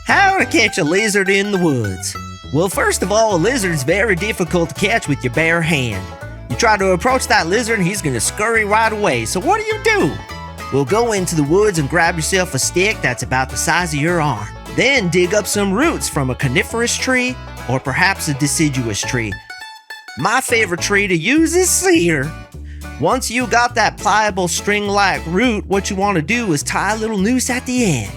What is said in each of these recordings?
How to catch a lizard in the woods. Well, first of all, a lizard's very difficult to catch with your bare hand. You try to approach that lizard and he's going to scurry right away, so what do? Well, go into the woods and grab yourself a stick that's about the size of your arm. Then dig up some roots from a coniferous tree or perhaps a deciduous tree. My favorite tree to use is cedar. Once you got that pliable string-like root, what you want to do is tie a little noose at the end.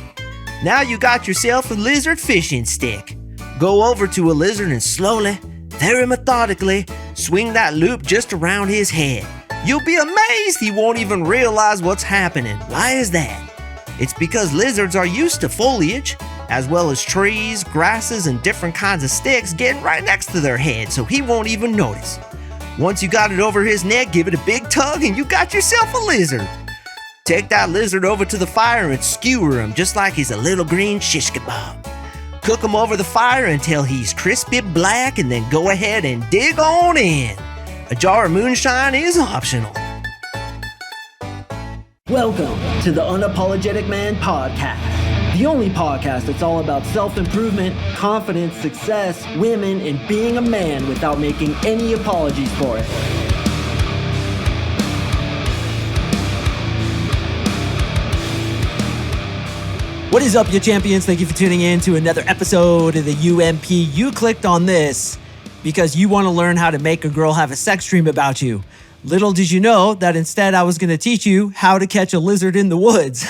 Now you got yourself a lizard fishing stick. Go over to a lizard and slowly, very methodically, swing that loop just around his head. You'll be amazed he won't even realize what's happening. Why is that? It's because lizards are used to foliage, as well as trees, grasses, and different kinds of sticks getting right next to their head, so he won't even notice. Once you got it over his neck, give it a big tug and you got yourself a lizard. Take that lizard over to the fire and skewer him just like he's a little green shish kebab. Cook him over the fire until he's crispy black and then go ahead and dig on in. A jar of moonshine is optional. Welcome to the Unapologetic Man Podcast, the only podcast that's all about self-improvement, confidence, success, women, and being a man without making any apologies for it. What is up, you champions? Thank you for tuning in to another episode of the UMP. You clicked on this because you want to learn how to make a girl have a sex dream about you. Little did you know that instead I was going to teach you how to catch a lizard in the woods.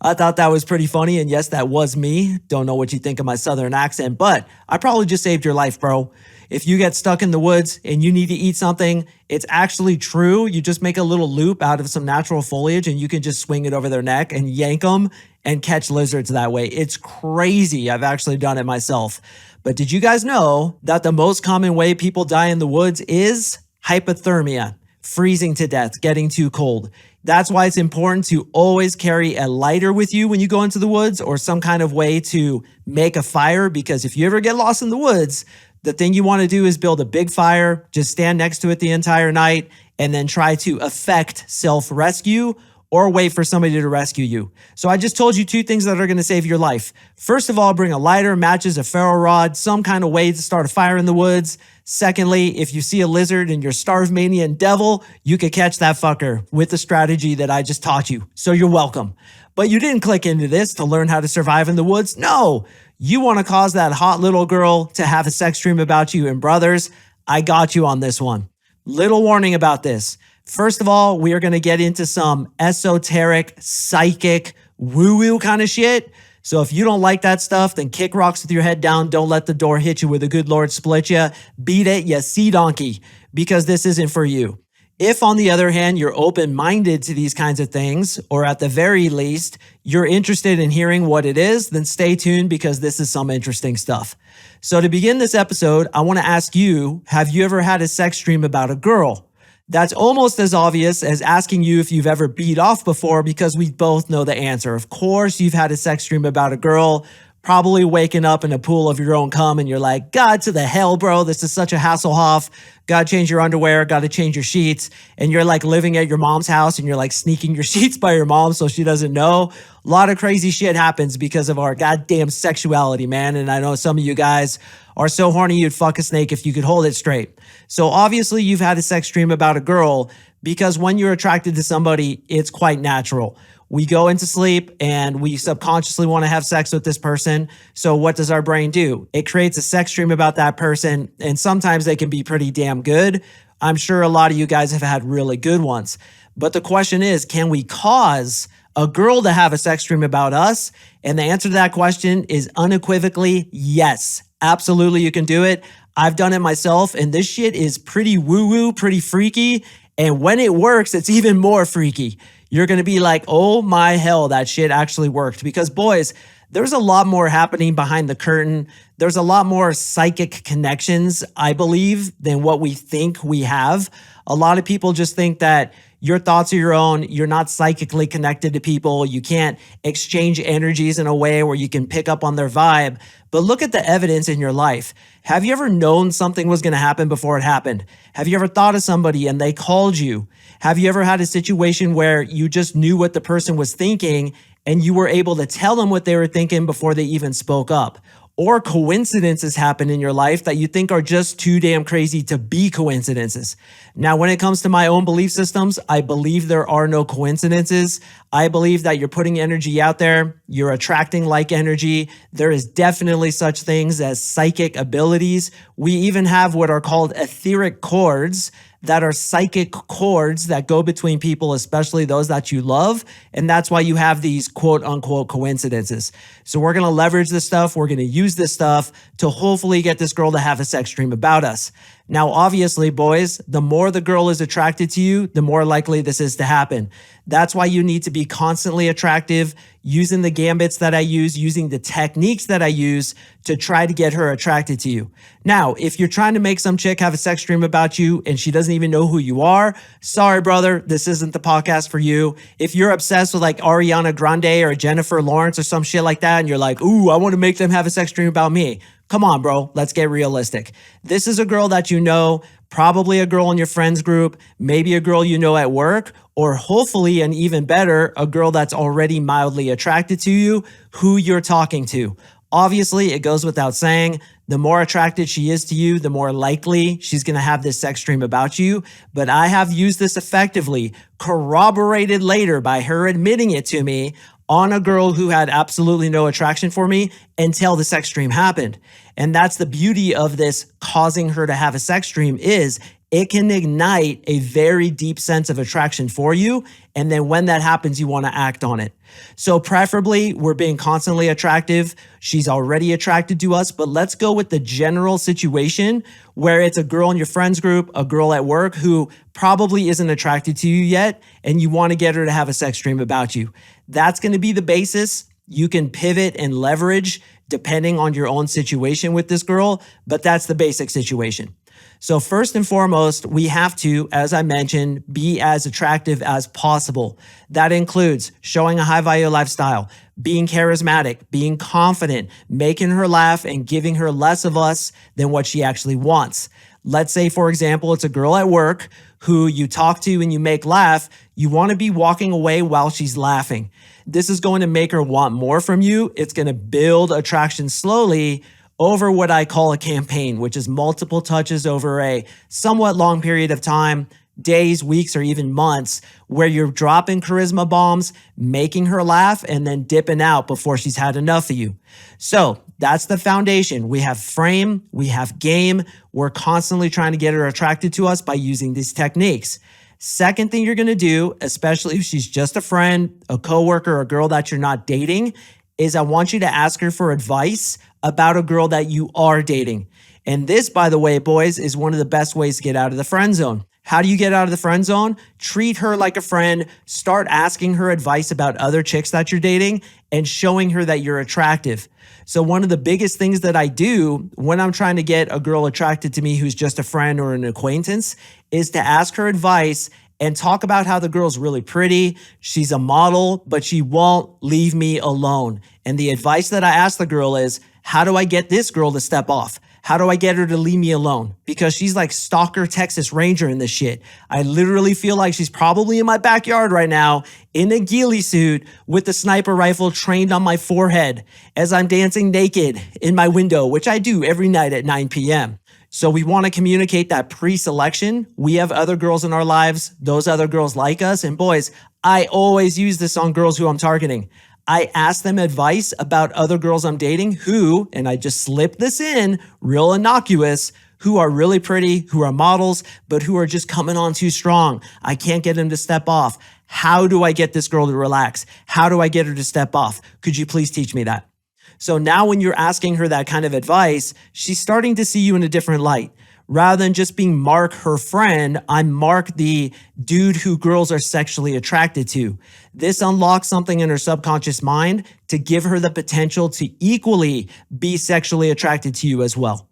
I thought that was pretty funny, and yes, that was me. Don't know what you think of my southern accent, but I probably just saved your life, bro. If you get stuck in the woods and you need to eat something, it's actually true. You just make a little loop out of some natural foliage and you can just swing it over their neck and yank them and catch lizards that way. It's crazy. I've actually done it myself. But did you guys know that the most common way people die in the woods is hypothermia, freezing to death, getting too cold? That's why it's important to always carry a lighter with you when you go into the woods or some kind of way to make a fire, because if you ever get lost in the woods, the thing you want to do is build a big fire, just stand next to it the entire night, and then try to effect self-rescue or wait for somebody to rescue you. So I just told you two things that are going to save your life. First of all, bring a lighter, matches, a ferro rod, some kind of way to start a fire in the woods. Secondly, if you see a lizard and you're Starvemanian devil, you could catch that fucker with the strategy that I just taught you. So you're welcome. But you didn't click into this to learn how to survive in the woods. No, you want to cause that hot little girl to have a sex dream about you. And brothers, I got you on this one. Little warning about this. First of all, we are going to get into some esoteric, psychic, woo-woo kind of shit. So if you don't like that stuff, then kick rocks with your head down. Don't let the door hit you where the good Lord split you. Beat it, you sea donkey, because this isn't for you. If, on the other hand, you're open-minded to these kinds of things, or at the very least, you're interested in hearing what it is, then stay tuned because this is some interesting stuff. So to begin this episode, I want to ask you, have you ever had a sex dream about a girl? That's almost as obvious as asking you if you've ever beat off before, because we both know the answer. Of course, you've had a sex dream about a girl, probably waking up in a pool of your own cum and you're like, God to the hell, bro, this is such a Hasselhoff. Gotta change your underwear, gotta change your sheets. And you're like living at your mom's house and you're like sneaking your sheets by your mom so she doesn't know. A lot of crazy shit happens because of our goddamn sexuality, man. And I know some of you guys are so horny you'd fuck a snake if you could hold it straight. So obviously you've had a sex dream about a girl because when you're attracted to somebody, it's quite natural. We go into sleep and we subconsciously want to have sex with this person. So what does our brain do? It creates a sex dream about that person, and sometimes they can be pretty damn good. I'm sure a lot of you guys have had really good ones. But the question is, can we cause a girl to have a sex dream about us? And the answer to that question is unequivocally yes. Absolutely, you can do it. I've done it myself, and this shit is pretty woo-woo, pretty freaky. And when it works, it's even more freaky. You're going to be like, oh my hell, that shit actually worked. Because boys, there's a lot more happening behind the curtain. There's a lot more psychic connections, I believe, than what we think we have. A lot of people just think that your thoughts are your own. You're not psychically connected to people. You can't exchange energies in a way where you can pick up on their vibe. But look at the evidence in your life. Have you ever known something was going to happen before it happened? Have you ever thought of somebody and they called you? Have you ever had a situation where you just knew what the person was thinking and you were able to tell them what they were thinking before they even spoke up. Or coincidences happen in your life that you think are just too damn crazy to be coincidences. Now, when it comes to my own belief systems, I believe there are no coincidences. I believe that you're putting energy out there. You're attracting like energy. There is definitely such things as psychic abilities. We even have what are called etheric cords that are psychic cords that go between people, especially those that you love. And that's why you have these quote unquote coincidences. So we're going to leverage this stuff. We're going to use this stuff to hopefully get this girl to have a sex dream about us. Now, obviously, boys, the more the girl is attracted to you, the more likely this is to happen. That's why you need to be constantly attractive, using the gambits that I use, using the techniques that I use to try to get her attracted to you. Now, if you're trying to make some chick have a sex dream about you and she doesn't even know who you are, sorry, brother, this isn't the podcast for you. If you're obsessed with like Ariana Grande or Jennifer Lawrence or some shit like that, and you're like, ooh, I want to make them have a sex dream about me. Come on, bro. Let's get realistic. This is a girl that you know, probably a girl in your friends group, maybe a girl you know at work, or hopefully, and even better, a girl that's already mildly attracted to you, who you're talking to. Obviously, it goes without saying, the more attracted she is to you, the more likely she's going to have this sex dream about you. But I have used this effectively, corroborated later by her admitting it to me, on a girl who had absolutely no attraction for me until the sex dream happened. And that's the beauty of this causing her to have a sex dream, is it can ignite a very deep sense of attraction for you. And then when that happens, you want to act on it. So preferably, we're being constantly attractive. She's already attracted to us, but let's go with the general situation where it's a girl in your friends group, a girl at work who probably isn't attracted to you yet, and you want to get her to have a sex dream about you. That's going to be the basis. You can pivot and leverage depending on your own situation with this girl, but that's the basic situation. So first and foremost, we have to, as I mentioned, be as attractive as possible. That includes showing a high value lifestyle, being charismatic, being confident, making her laugh, and giving her less of us than what she actually wants. Let's say, for example, it's a girl at work who you talk to and you make laugh. You want to be walking away while she's laughing. This is going to make her want more from you. It's going to build attraction slowly over what I call a campaign, which is multiple touches over a somewhat long period of time, days, weeks, or even months, where you're dropping charisma bombs, making her laugh, and then dipping out before she's had enough of you. So that's the foundation. We have frame, we have game. We're constantly trying to get her attracted to us by using these techniques. Second thing you're going to do, especially if she's just a friend, a coworker, a girl that you're not dating, is I want you to ask her for advice about a girl that you are dating. And this, by the way, boys, is one of the best ways to get out of the friend zone. How do you get out of the friend zone? Treat her like a friend. Start asking her advice about other chicks that you're dating and showing her that you're attractive. So one of the biggest things that I do when I'm trying to get a girl attracted to me who's just a friend or an acquaintance is to ask her advice and talk about how the girl's really pretty. She's a model, but she won't leave me alone. And the advice that I ask the girl is, how do I get this girl to step off? How do I get her to leave me alone? Because she's like stalker Texas Ranger in this shit. I literally feel like she's probably in my backyard right now in a ghillie suit with the sniper rifle trained on my forehead as I'm dancing naked in my window, which I do every night at 9 p.m. So we want to communicate that pre-selection. We have other girls in our lives. Those other girls like us. And boys, I always use this on girls who I'm targeting. I ask them advice about other girls I'm dating who, and I just slip this in, real innocuous, who are really pretty, who are models, but who are just coming on too strong. I can't get them to step off. How do I get this girl to relax? How do I get her to step off? Could you please teach me that? So now when you're asking her that kind of advice, she's starting to see you in a different light. Rather than just being Mark, her friend, I'm Mark, the dude who girls are sexually attracted to. This unlocks something in her subconscious mind to give her the potential to equally be sexually attracted to you as well.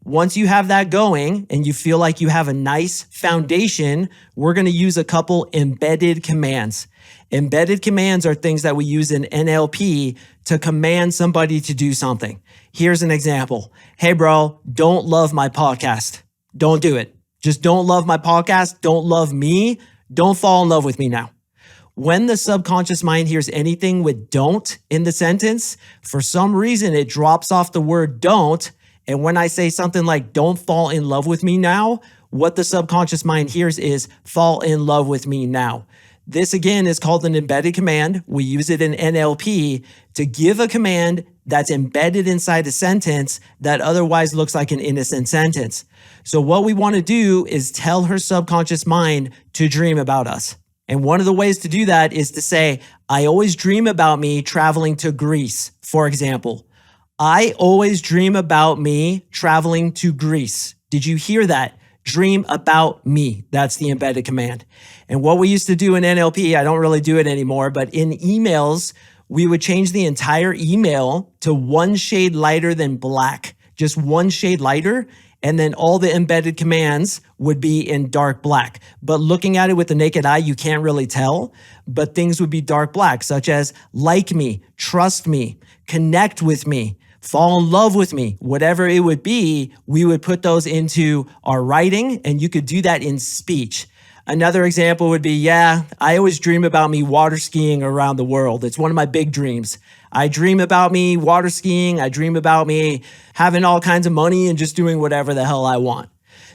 Once you have that going and you feel like you have a nice foundation, we're going to use a couple embedded commands. Embedded commands are things that we use in NLP to command somebody to do something. Here's an example. Hey, bro, don't love my podcast. Don't do it. Just don't love my podcast. Don't love me. Don't fall in love with me now. When the subconscious mind hears anything with don't in the sentence, for some reason it drops off the word don't. And when I say something like don't fall in love with me now, what the subconscious mind hears is fall in love with me now. This again is called an embedded command. We use it in NLP to give a command that's embedded inside a sentence that otherwise looks like an innocent sentence. So what we want to do is tell her subconscious mind to dream about us. And one of the ways to do that is to say, I always dream about me traveling to Greece, for example. I always dream about me traveling to Greece. Did you hear that? Dream about me. That's the embedded command. And what we used to do in NLP, I don't really do it anymore, but in emails, we would change the entire email to one shade lighter than black, just one shade lighter. And then all the embedded commands would be in dark black. But looking at it with the naked eye, you can't really tell, but things would be dark black, such as like me, trust me, connect with me, fall in love with me, whatever it would be, we would put those into our writing, and you could do that in speech. Another example would be, I always dream about me water skiing around the world. It's one of my big dreams. I dream about me water skiing. I dream about me having all kinds of money and just doing whatever the hell I want.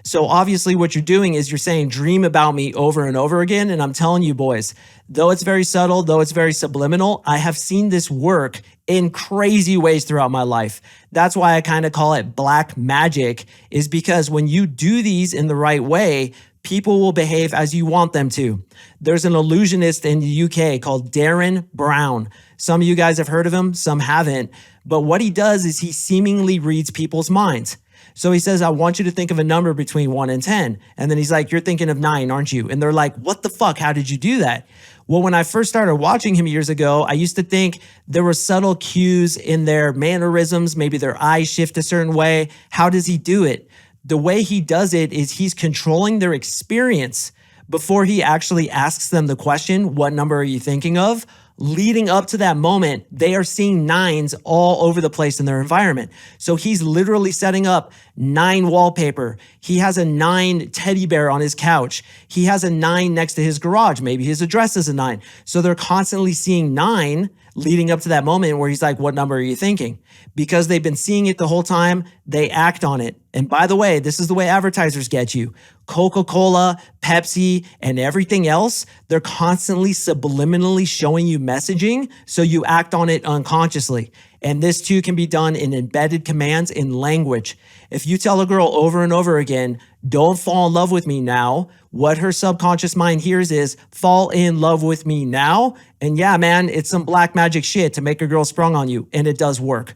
So obviously what you're doing is you're saying dream about me over and over again. And I'm telling you boys, though it's very subtle, though it's very subliminal, I have seen this work in crazy ways throughout my life. That's why I kind of call it black magic, is because when you do these in the right way, people will behave as you want them to. There's an illusionist in the UK called Darren Brown. Some of you guys have heard of him, some haven't. But what he does is he seemingly reads people's minds. So he says, I want you to think of a number between 1 and 10. And then he's like, you're thinking of 9, aren't you? And they're like, what the fuck? How did you do that? Well, when I first started watching him years ago, I used to think there were subtle cues in their mannerisms. Maybe their eyes shift a certain way. How does he do it? The way he does it is he's controlling their experience before he actually asks them the question, what number are you thinking of? Leading up to that moment, they are seeing 9s all over the place in their environment. So he's literally setting up 9 wallpaper. He has a 9 teddy bear on his couch. He has a 9 next to his garage. Maybe his address is a 9. So they're constantly seeing 9 leading up to that moment where he's like, what number are you thinking? Because they've been seeing it the whole time, they act on it. And by the way, this is the way advertisers get you. Coca-Cola, Pepsi, and everything else, they're constantly subliminally showing you messaging, so you act on it unconsciously. And this too can be done in embedded commands in language. If you tell a girl over and over again, don't fall in love with me now, what her subconscious mind hears is, fall in love with me now. And yeah, man, it's some black magic shit to make a girl sprung on you, and it does work.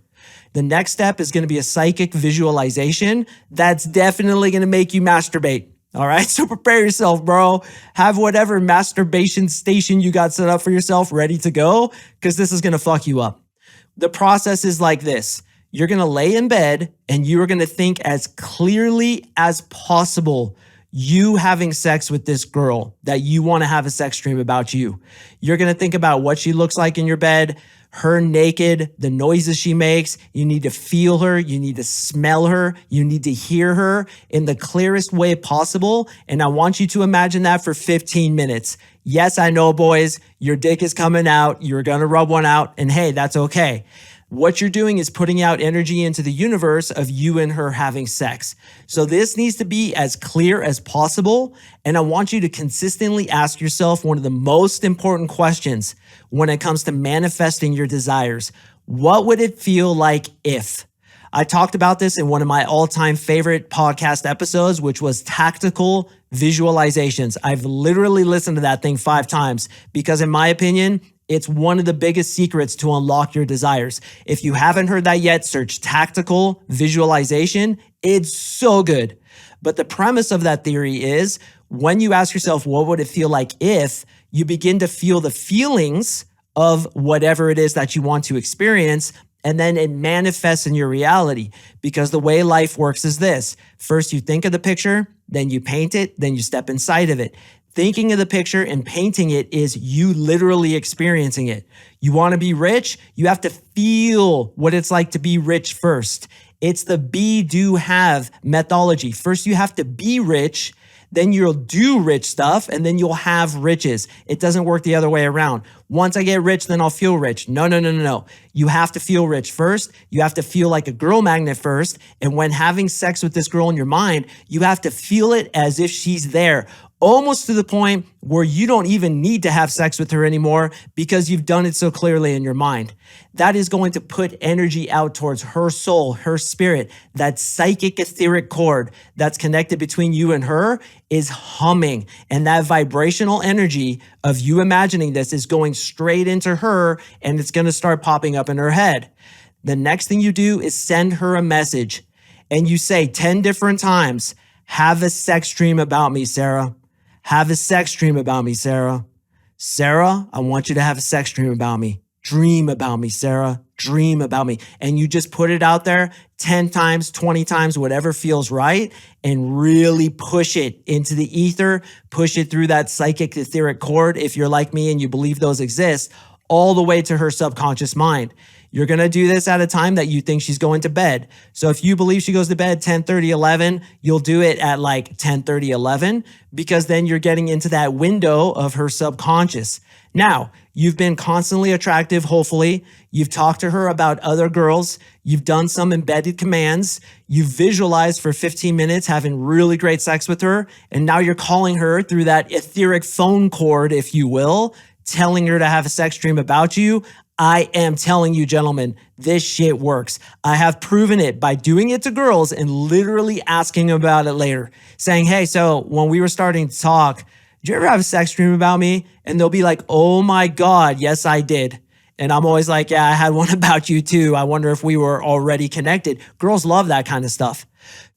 The next step is going to be a psychic visualization. That's definitely going to make you masturbate. All right, so prepare yourself, bro. Have whatever masturbation station you got set up for yourself ready to go, because this is going to fuck you up. The process is like this. You're going to lay in bed and you are going to think as clearly as possible you having sex with this girl that you want to have a sex dream about you. You're going to think about what she looks like in your bed, her naked, the noises she makes. You need to feel her. You need to smell her. You need to hear her in the clearest way possible. And I want you to imagine that for 15 minutes. Yes, I know, boys, your dick is coming out. You're going to rub one out. And hey, that's okay. What you're doing is putting out energy into the universe of you and her having sex. So this needs to be as clear as possible. And I want you to consistently ask yourself one of the most important questions when it comes to manifesting your desires. What would it feel like if? I talked about this in one of my all-time favorite podcast episodes, which was tactical visualizations. I've literally listened to that thing 5 times because in my opinion, it's one of the biggest secrets to unlock your desires. If you haven't heard that yet, search tactical visualization. It's so good. But the premise of that theory is when you ask yourself, what would it feel like if, you begin to feel the feelings of whatever it is that you want to experience, and then it manifests in your reality. Because the way life works is this. First, you think of the picture, then you paint it, then you step inside of it. Thinking of the picture and painting it is you literally experiencing it. You want to be rich? You have to feel what it's like to be rich first. It's the be, do, have methodology. First, you have to be rich. then you'll do rich stuff and then you'll have riches. It doesn't work the other way around. Once I get rich, then I'll feel rich. No. You have to feel rich first. You have to feel like a girl magnet first. And when having sex with this girl in your mind, you have to feel it as if she's there, almost to the point where you don't even need to have sex with her anymore because you've done it so clearly in your mind. That is going to put energy out towards her soul, her spirit. That psychic etheric cord that's connected between you and her is humming. And that vibrational energy of you imagining this is going straight into her, and it's going to start popping up in her head. The next thing you do is send her a message, and you say 10 different times, "Have a sex dream about me, Sarah. Have a sex dream about me, Sarah. Sarah, I want you to have a sex dream about me. Dream about me, Sarah. Dream about me." And you just put it out there 10 times, 20 times, whatever feels right, and really push it into the ether, push it through that psychic etheric cord, if you're like me and you believe those exist, all the way to her subconscious mind. You're going to do this at a time that you think she's going to bed. So if you believe she goes to bed 10:30, 11, you'll do it at like 10:30, 11, because then you're getting into that window of her subconscious. Now, you've been constantly attractive, hopefully. You've talked to her about other girls. You've done some embedded commands. You've visualized for 15 minutes having really great sex with her. And now you're calling her through that etheric phone cord, if you will, telling her to have a sex dream about you. I am telling you, gentlemen, this shit works. I have proven it by doing it to girls and literally asking about it later, saying, "Hey, so when we were starting to talk, did you ever have a sex dream about me?" And they'll be like, "Oh my God, yes, I did." And I'm always like, "Yeah, I had one about you too. I wonder if we were already connected." Girls love that kind of stuff.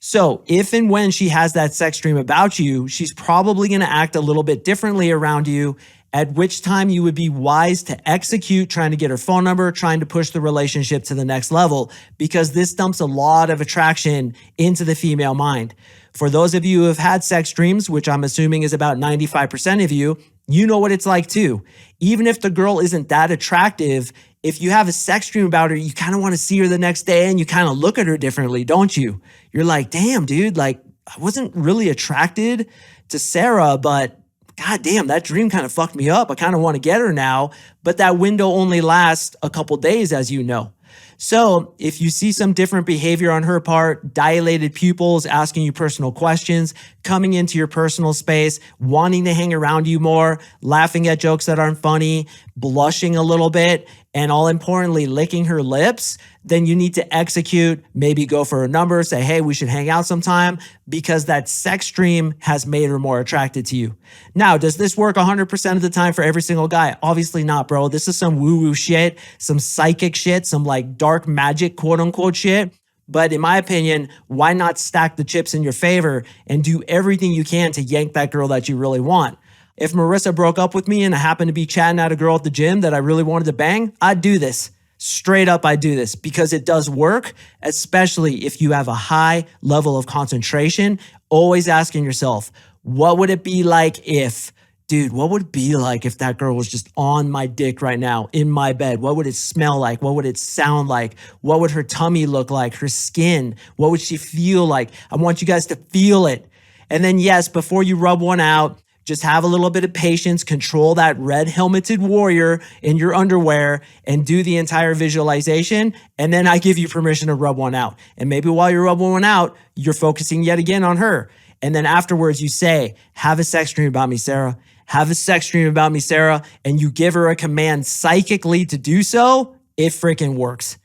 So if and when she has that sex dream about you, she's probably going to act a little bit differently around you, at which time you would be wise to execute trying to get her phone number, trying to push the relationship to the next level, because this dumps a lot of attraction into the female mind. For those of you who have had sex dreams, which I'm assuming is about 95% of you, you know what it's like too. Even if the girl isn't that attractive, if you have a sex dream about her, you kind of want to see her the next day and you kind of look at her differently, don't you? You're like, "Damn, dude, like I wasn't really attracted to Sarah, but God damn, that dream kind of fucked me up. I kind of want to get her now." But that window only lasts a couple days, as you know. So if you see some different behavior on her part, dilated pupils, asking you personal questions, coming into your personal space, wanting to hang around you more, laughing at jokes that aren't funny, blushing a little bit, and all importantly, licking her lips, then you need to execute, maybe go for a number, say, "Hey, we should hang out sometime," because that sex dream has made her more attracted to you. Now, does this work 100% of the time for every single guy? Obviously not, bro. This is some woo-woo shit, some psychic shit, some like dark magic, quote unquote shit. But in my opinion, why not stack the chips in your favor and do everything you can to yank that girl that you really want? If Marissa broke up with me and I happened to be chatting at a girl at the gym that I really wanted to bang, I'd do this. Straight up, I do this because it does work, especially if you have a high level of concentration. Always asking yourself, what would it be like if, dude, what would it be like if that girl was just on my dick right now in my bed? What would it smell like? What would it sound like? What would her tummy look like? Her skin? What would she feel like? I want you guys to feel it. And then, yes, before you rub one out, just have a little bit of patience, control that red helmeted warrior in your underwear and do the entire visualization. And then I give you permission to rub one out. And maybe while you're rubbing one out, you're focusing yet again on her. And then afterwards you say, "Have a sex dream about me, Sarah. Have a sex dream about me, Sarah." And you give her a command psychically to do so. It freaking works.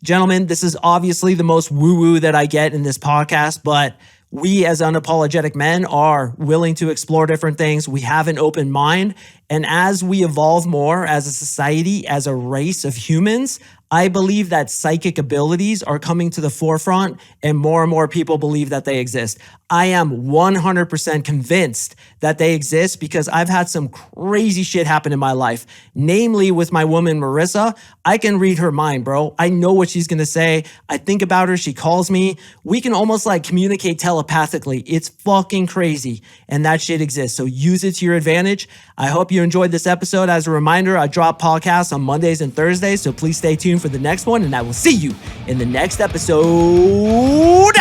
Gentlemen, this is obviously the most woo-woo that I get in this podcast, but we as unapologetic men are willing to explore different things. We have an open mind. And as we evolve more as a society, as a race of humans, I believe that psychic abilities are coming to the forefront and more people believe that they exist. I am 100% convinced that they exist because I've had some crazy shit happen in my life. Namely with my woman, Marissa, I can read her mind, bro. I know what she's going to say. I think about her. She calls me. We can almost like communicate telepathically. It's fucking crazy. And that shit exists. So use it to your advantage. I hope you enjoyed this episode. As a reminder, I drop podcasts on Mondays and Thursdays. So please stay tuned for the next one. And I will see you in the next episode.